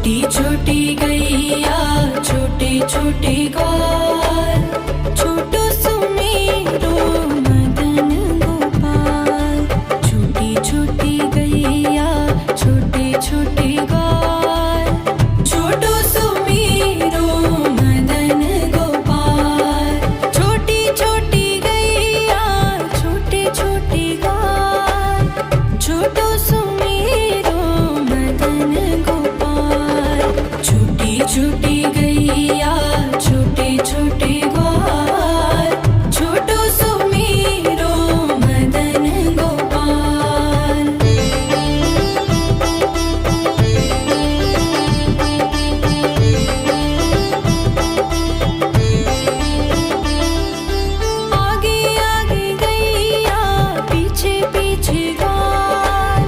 छोटी छोटी गैया छोटे छोटे ग्वाल, छोटो सुमेरो मदन गोपाल। छोटी छोटी गैया छोटे छोटे ग्वाल, छोटो सुमेरो मदन गोपाल। छोटी छोटी गैया छोटे छोटे ग्वाल, छोटो सुमेरो मदन गोपाल। छोटी छोटी गैया छोटे छोटे ग्वाल, छोटो सुमेरो मदन गोपाल। आगे आगे गैया पीछे पीछे ग्वाल,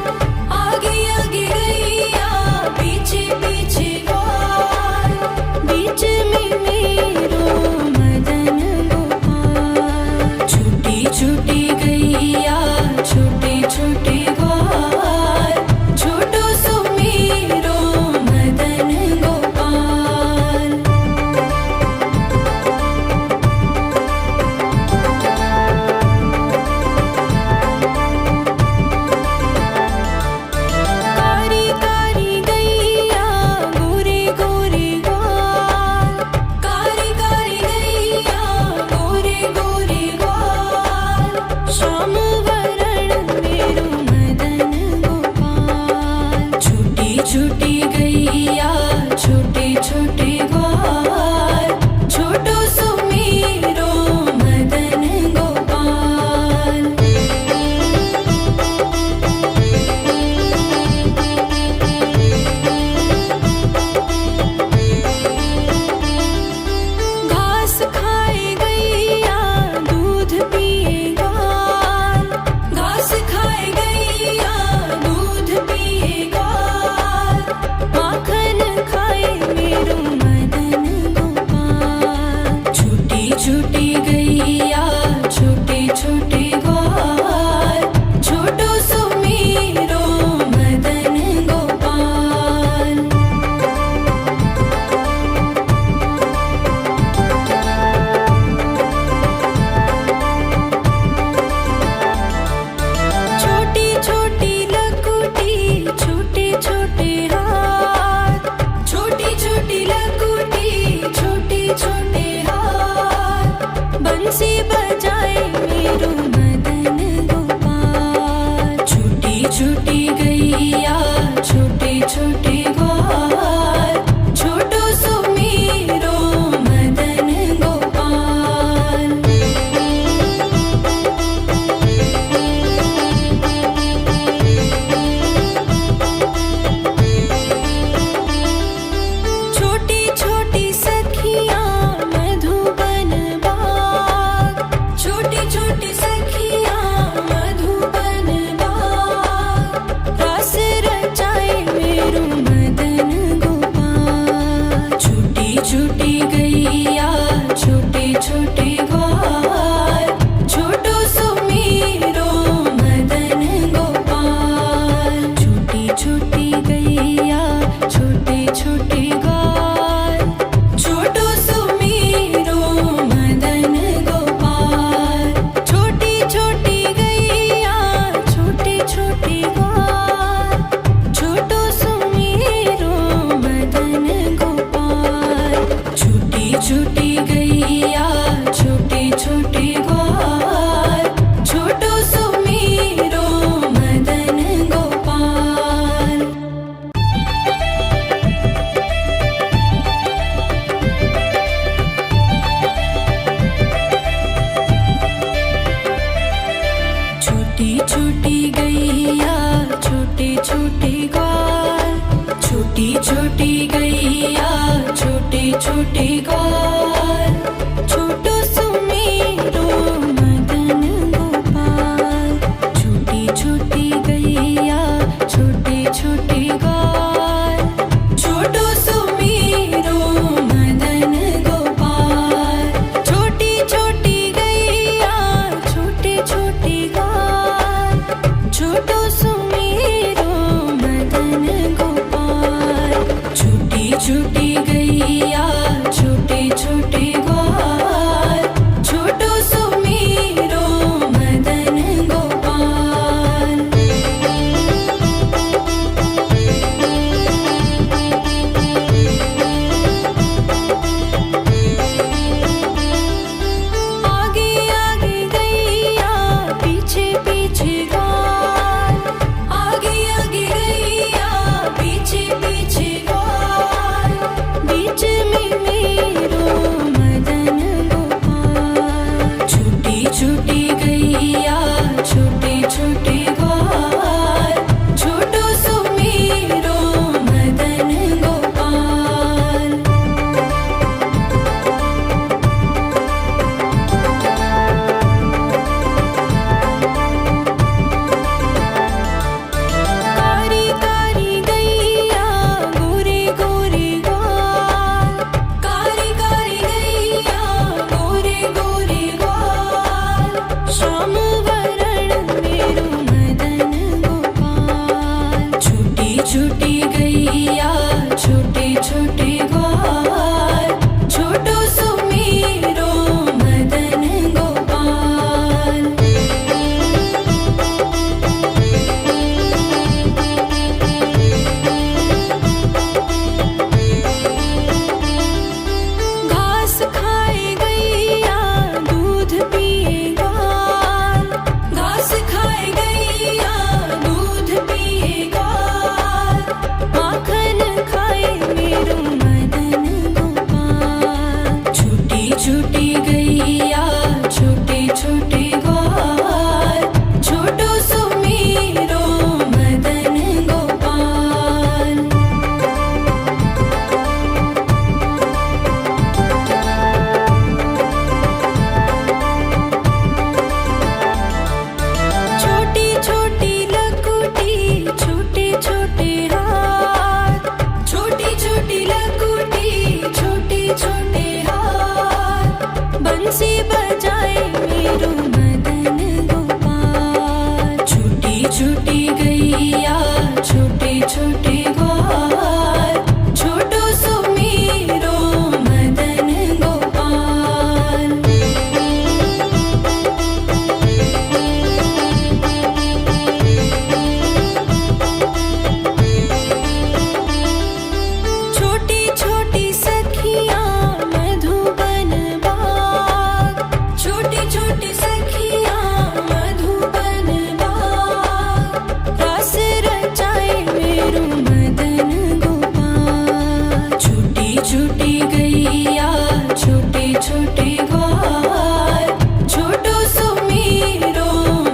आगे आगे गैया पीछे पीछे ग्वाल। बीच में मेरो मदन गोपाल। छोटी छोटी गैया छोटे छोटे ग्वाल, छोटो सुमेरो मदन गोपाल। कारी कारी गैया गोरे गोरे ग्वाल, कारी कारी गैया गोरे गोरे ग्वाल। श्याम वरण मेरो मदन गोपाल। छोटी छोटी गैया छोटे छोटे ग्वाल, छोटो सुमेरो मदन गोपाल। घास खाए गैया दूध पिए ग्वाल, घास खाए गैया दूध पिए ग्वाल। माखन खाए मेरो मदन गोपाल। छोटी छोटी गैया छोटे छोटे ग्वाल, छोटो सुमेरो मदन गोपाल। छोटी छोटी लकुटी छोटे छोटे हाथ, छोटी छोटी लकुटी छोटे छोटे हाथ। बंसी बजाए मेरो मदन गोपाल। छोटी छोटी गैया छोटे छोटे ग्वाल, छोटो सुमेरो मदन गोपाल। छोटी छोटी सखियाँ मधुबन बाग, छोटी छोटी सखियाँ मधुबन बाग। रास रचाए मेरो मदन गोपाल। छोटी छोटी गैया छोटे छोटे ग्वाल, छोटो सुमेरो मदन गोपाल। छोटी छोटी गैया छोटे छोटे ग्वाल, छोटो सुमेरो मदन गोपाल। छोटी छोटी गैया छोटे छोटे ग्वाल, छोटो सुमेरो मदन गोपाल। छोटी छोटी गैया छोटे छोटे ग्वाल, छोटो सुमेरो मदन गोपाल। छोटी छोटी गैया छोटे छोटे ग्वाल, छोटी छोटी गैया छोटे छोटे ग्वाल, छोटो सुमेरो मदन गोपाल। छोटी छोटी गैया छोटे छोटे ग्वाल, छोटो सुमेरो मदन गोपाल। छोटी छोटी गैया छोटे छोटे ग्वाल, छोटो सुमेरो मदन गोपाल। छोटी छोटी छोटी सखियाँ मधुबन बाग, छोटी छोटी सखियाँ मधुबन बाग, रास रचाए मेरू मदन गोपाल। छोटी छोटी गैया छोटे छोटे ग्वाल, छोटो सुमीरो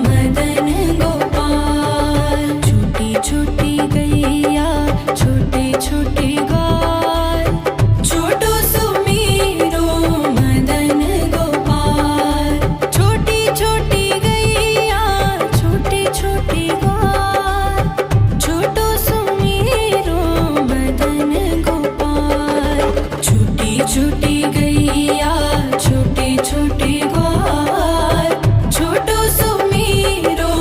मदन गोपाल। छोटी छोटी गैया छोटे छोटे ग्वाल, छोटो सुमीरो मदन गोपाल। छोटी छोटी गैया छोटे छोटे ग्वाल, छोटो सुमीरो मदन गोपाल। छोटी छोटी गैया छोटे छोटे ग्वाल, छोटो सुमीरो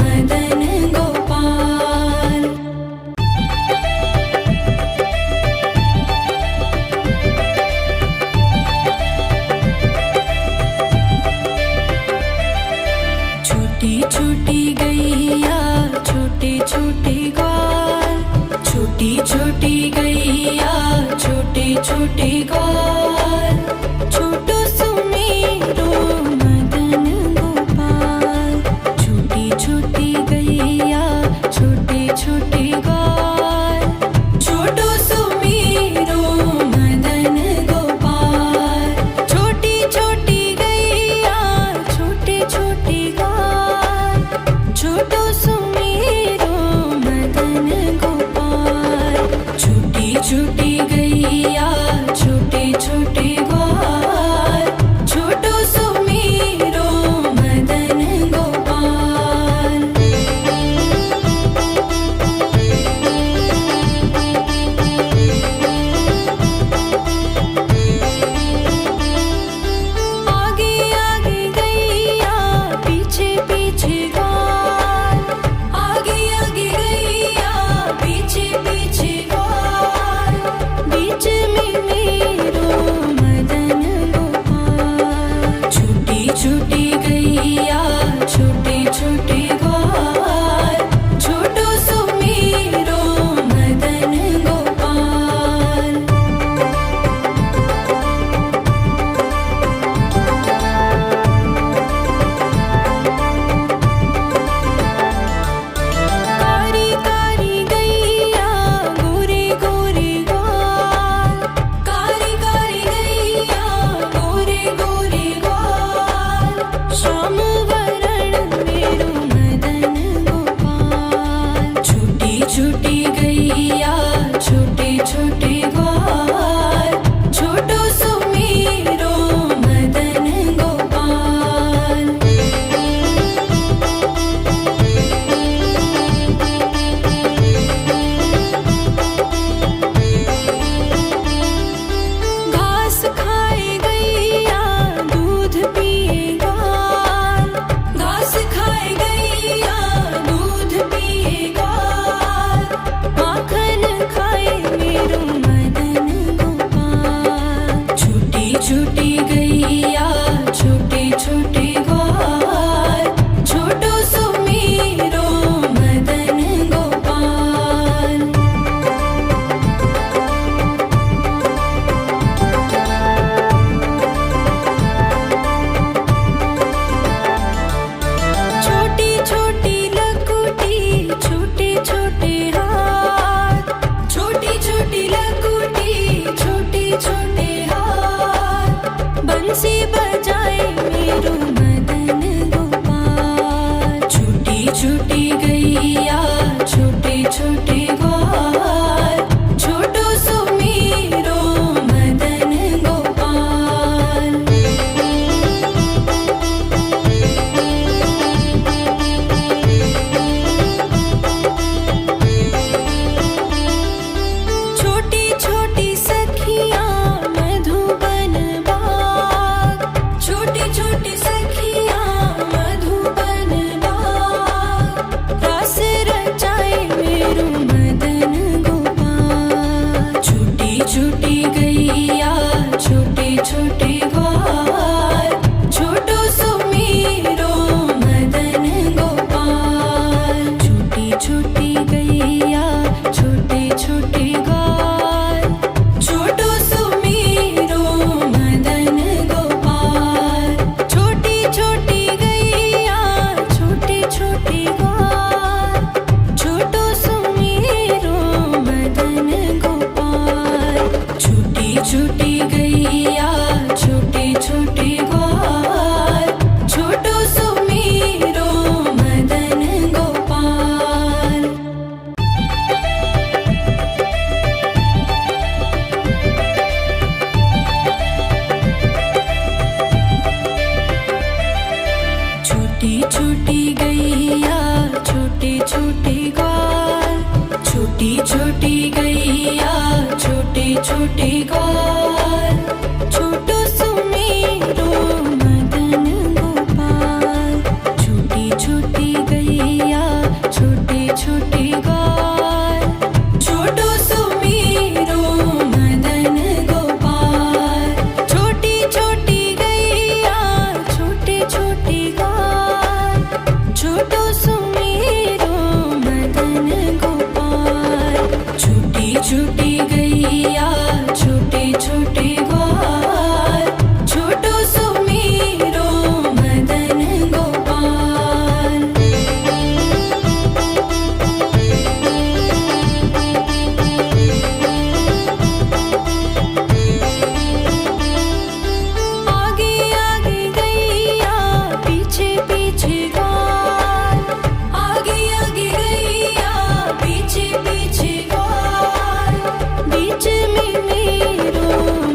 मदन गोपाल। छोटी छोटी गैया छोटे छोटे ग्वाल, छोटी छोटी गैया छोटे छोटे ग्वाल, छोटो सुमीरो मदन गोपाल। छोटी छोटी गैया छोटे छोटे ग्वाल, छोटो सुमीरो मदन गोपाल। छोटी छोटी गैया छोटे छोटे ग्वाल, छोटो सुमीरो मदन गोपाल। छोटी छोटी गैया छोटे छोटे ग्वाल, छोटो सुमीरो मदन गोपाल। आगे आगे गैया पीछे पीछे ग्वाल, आगे आगे गैया पीछे पीछे ग्वाल, छोटे ग्वाल, छोटो सुमेरो मदन गोपाल। छोटी छोटी गैया छोटे छोटे ग्वाल, छोटो सुमेरो मदन गोपाल। छोटी छोटी गैया छोटे छोटे ग्वाल, छोटो सुमेरो मदन गोपाल। छोटी छोटी गैया छोटे छोटे ग्वाल, छोटो सुमेरो मदन गोपाल। आगे आगे गैया पीछे पीछे ग्वाल, आगे आगे गैया पीछे पीछे ग्वाल। बीच में मेरो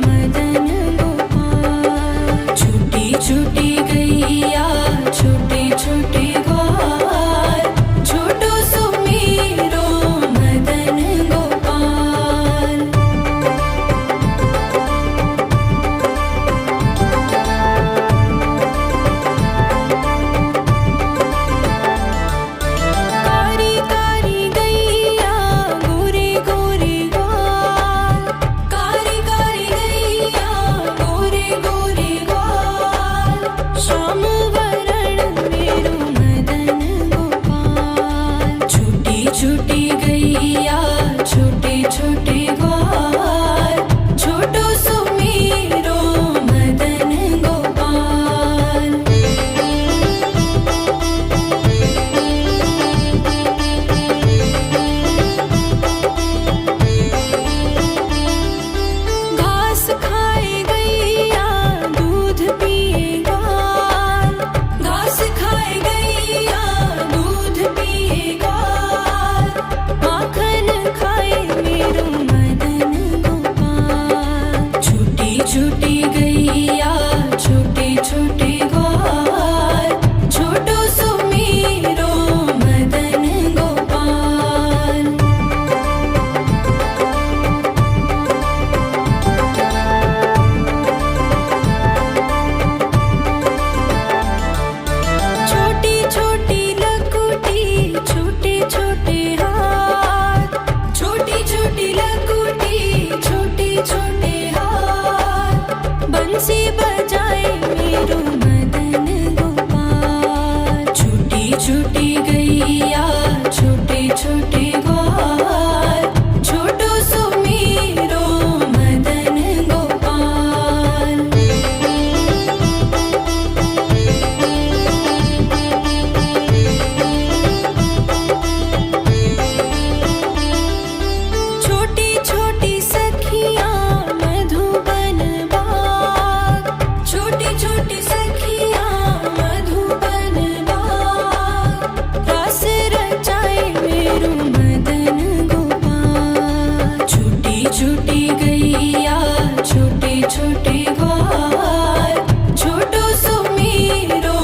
मदन गोपाल। छोटी छोटी गैया छोटे छोटे ग्वाल, छोटो सुमेरो मदन गोपाल। कारी कारी गैया गोरे गोरे ग्वाल, कारी कारी गैया गोरे गोरे ग्वाल। श्याम वरण मेरो मदन गोपाल। छोटी छोटी गैया छोटे छोटे ग्वाल, छोटो सुमेरो मदन गोपाल। घास खाए गैया दूध पिए ग्वाल, घास खाए गैया दूध पिए ग्वाल। माखन खाए मेरो मदन गोपाल। छोटी छोटी गैया छोटे छोटे ग्वाल, छोटो सुमेरो मदन गोपाल। छोटी छोटी लकुटी छोटे छोटे हाथ, छोटी छोटी लकुटी छोटे छोटे हाथ। बंसी बजाए मेरो मदन गोपाल। छोटी छोटी गैया छोटे छोटे ग्वाल, छोटो सुमेरो मदन गोपाल। छोटी छोटी सखियाँ मधुबन बाग, छोटी छोटी सखियाँ मधुबन बाग। रास रचाए मेरो मदन गोपाल। छोटी छोटी गैया छोटे छोटे ग्वाल, छोटो सुमेरो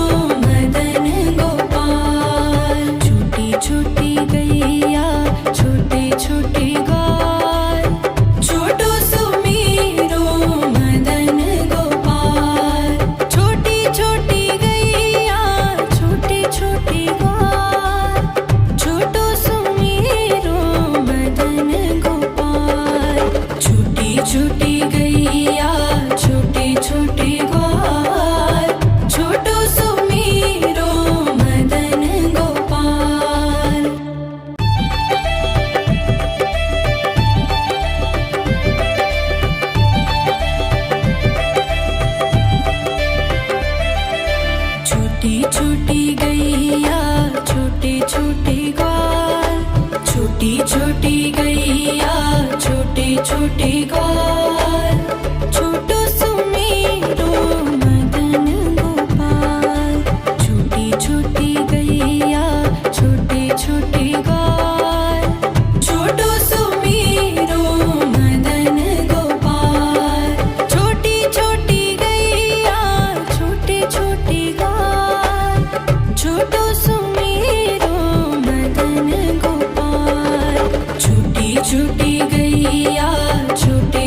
मदन गोपाल। छोटी छोटी गैया छोटे छोटे ग्वाल, छोटो सुमेरो मदन गोपाल। छोटी छोटी गैया छोटे छोटे ग्वाल, छोटो सुमेरो मदन गोपाल। छोटी छोटी गैया छोटे छोटे ग्वाल, छोटो सुमेरो मदन गोपाल। छोटी छोटी गैया छोटे छोटे ग्वाल, छोटी छोटी गैया छोटे छोटे ग्वाल। छोटो सुमेरो मदन गोपाल। छोटी छोटी गैया छोटे छोटे ग्वाल, छोटो सुमेरो मदन गोपाल। छोटी छोटी गैया छोटे छोटे ग्वाल, छोटो सुमेरो मदन गोपाल। छोटी छोटी गैया छोटे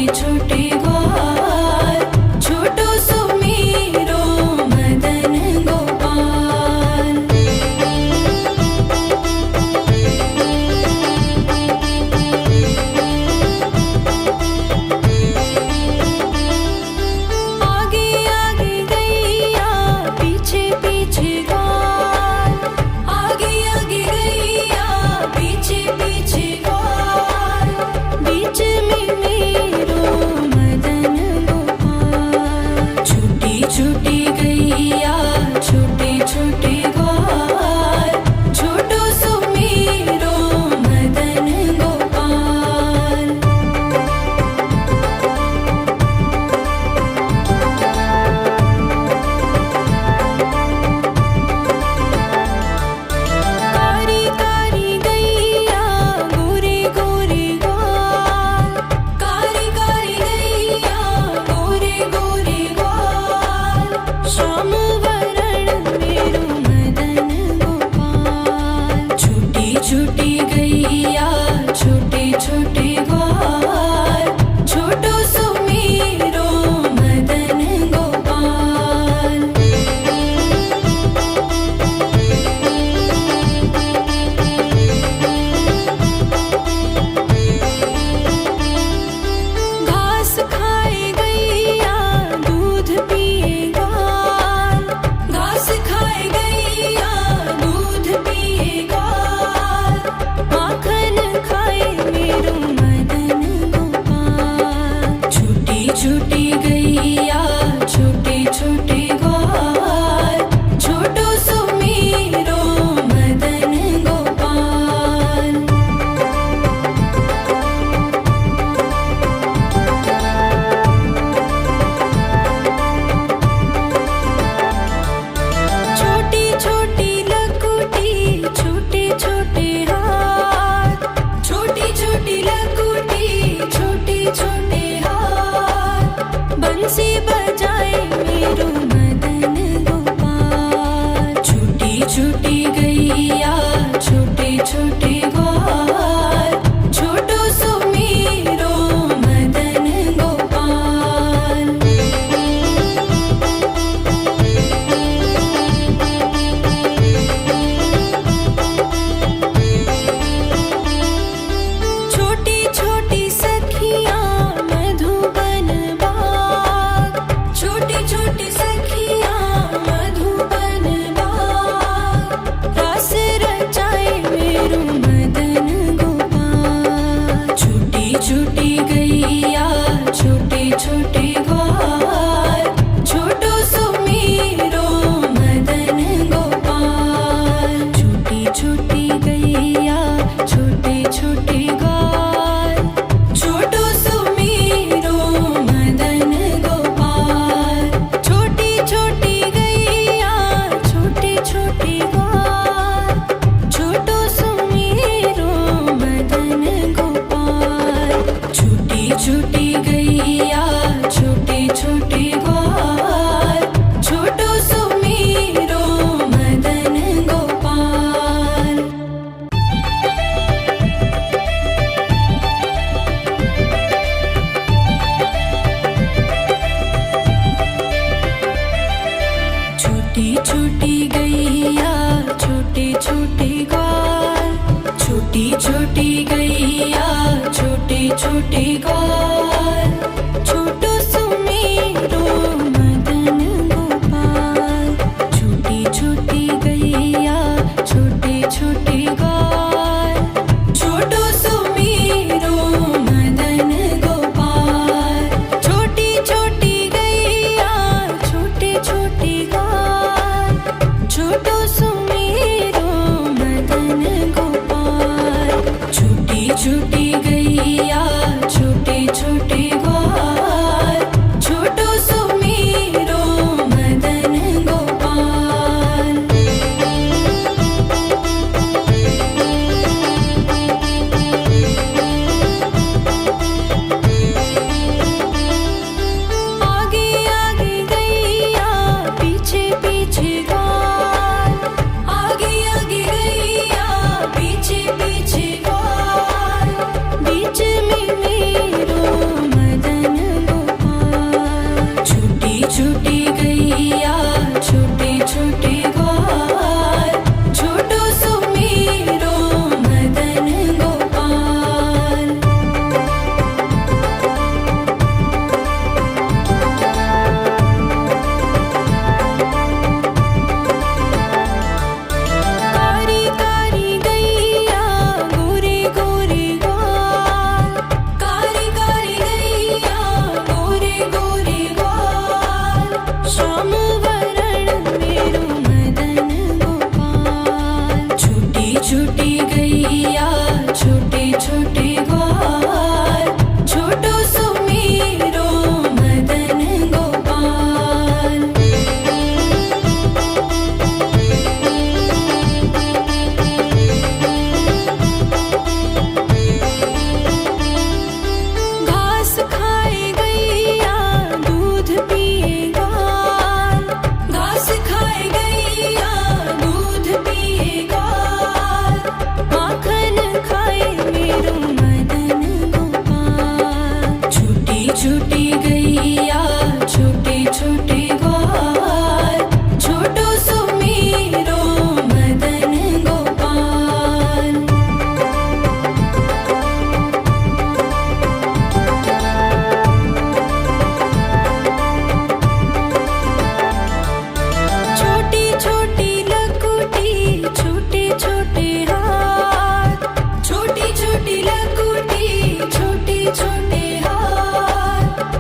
छोटी गैया छोटे छोटे ग्वाल, छोटो सुमेरो मदन गोपाल। छोटी छोटी लकुटी छोटे छोटे हाथ, छोटी छोटी लकुटी छोटे छोटे हाथ, बंसी बजाए मेरो मदन गोपाल। छोटी छोटी गैया छोटे छोटे ग्वाल, छोटो सुमेरो मदन गोपाल। छोटी छोटी सखियाँ मधुबन बाग, छोटी छोटी सखियाँ मधुबन बाग, रास रचाए मेरो मदन गोपाल। छोटी छोटी गैया छोटे छोटे ग्वाल, छोटो सुमेरो मदन गोपाल। छोटी छोटी गैया छोटे छोटे ग्वाल, छोटो सुमेरो मदन गोपाल। छोटी छोटी गैया छोटे छोटे ग्वाल, छोटो सुमेरो मदन गोपाल। छोटी छोटी गैया छोटे छोटे ग्वाल, छोटो सुमेरो मदन गोपाल। छोटी छोटी गैया छोटे छोटे ग्वाल, छोटी छोटी गैया छोटे छोटे ग्वाल, छोटो सुमेरो मदन गोपाल। छोटी छोटी गैया छोटे छोटे ग्वाल, छोटो सुमेरो मदन गोपाल। छोटी छोटी गैया छोटे छोटे ग्वाल, छोटो सुमेरो मदन गोपाल। छोटी छोटी गैया छोटे छोटे ग्वाल, छोटो सुमेरो मदन गोपाल। आगे आगे गैया पीछे पीछे ग्वाल, आगे आगे गैया पीछे पीछे ग्वाल, बीच में मेरो मदन गोपाल। छोटी छोटी गैया छोटे छोटे ग्वाल, छोटो सुमेरो मदन गोपाल। कारी कारी गैया गोरे गोरे ग्वाल, कारी कारी गैया गोरे गोरे ग्वाल, श्याम वरण मेरो मदन गोपाल। छोटी छोटी गैया छोटे छोटे ग्वाल, छोटो सुमेरो मदन गोपाल। घास खाए गैया दूध पिए ग्वाल, घास खाए गैया दूध पिए ग्वाल, माखन खाए मेरो मदन गोपाल। छोटी छोटी गैया छोटे छोटे ग्वाल, छोटो सुमेरो मदन गोपाल। छोटी छोटी लकुटी छोटे छोटे हाथ, छोटी छोटी लकुटी छोटे छोटे हाथ,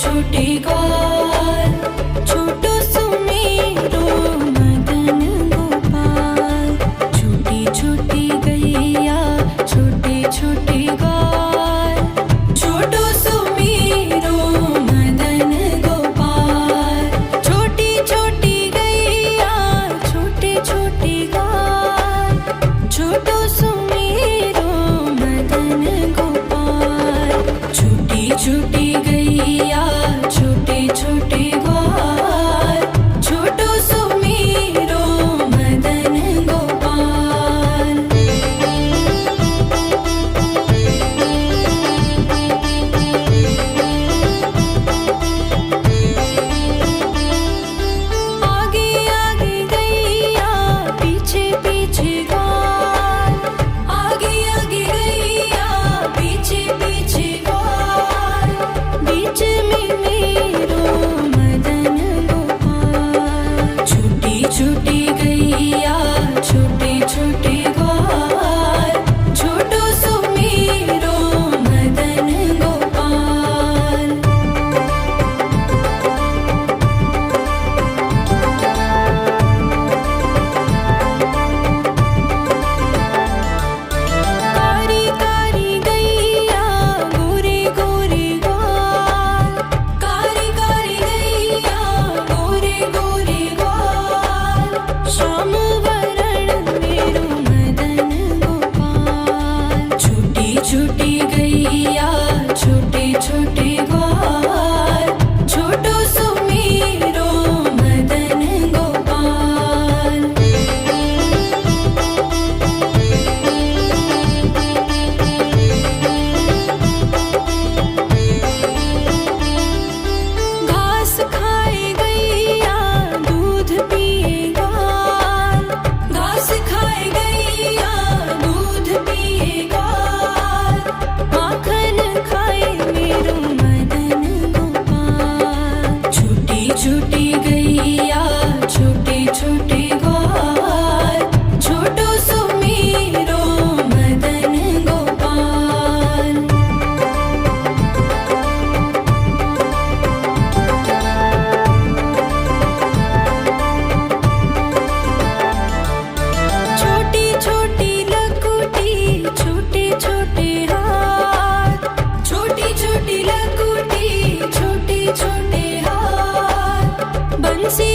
छोटे ग्वाल, छोटो सुमेरो मदन गोपाल। छोटी छोटी गैया छोटे छोटे ग्वाल, छोटो सुमेरो मदन गोपाल। छोटी छोटी गैया छोटे छोटे ग्वाल, छोटो सुमेरो मदन गोपाल। छोटी छोटी गैया छोटे छोटे ग्वाल, छोटो सुमेरो मदन गोपाल। आगे आगे गैया पीछे पीछे ग्वाल, आगे आगे गैया पीछे पीछे ग्वाल। बीच में मेरो मदन गोपाल। छोटी छोटी गैया छोटे छोटे ग्वाल, छोटो सुमेरो मदन गोपाल। कारी कारी गैया गोरे गोरे ग्वाल, कारी कारी गैया गोरे गोरे ग्वाल। श्याम वरण मेरो मदन गोपाल। छोटी छोटी गैया छोटे छोटे ग्वाल, छोटो सुमेरो मदन गोपाल। घास खाए गैया दूध पिए ग्वाल, घास खाए गैया दूध पिए ग्वाल। माखन खाए मेरो मदन गोपाल। छोटी छोटी गैया छोटे छोटे ग्वाल, छोटो सुमेरो मदन गोपाल। छोटी छोटी लकुटी छोटे छोटे हाथ, छोटी छोटी लकुटी छोटे छोटे हाथ। बंसी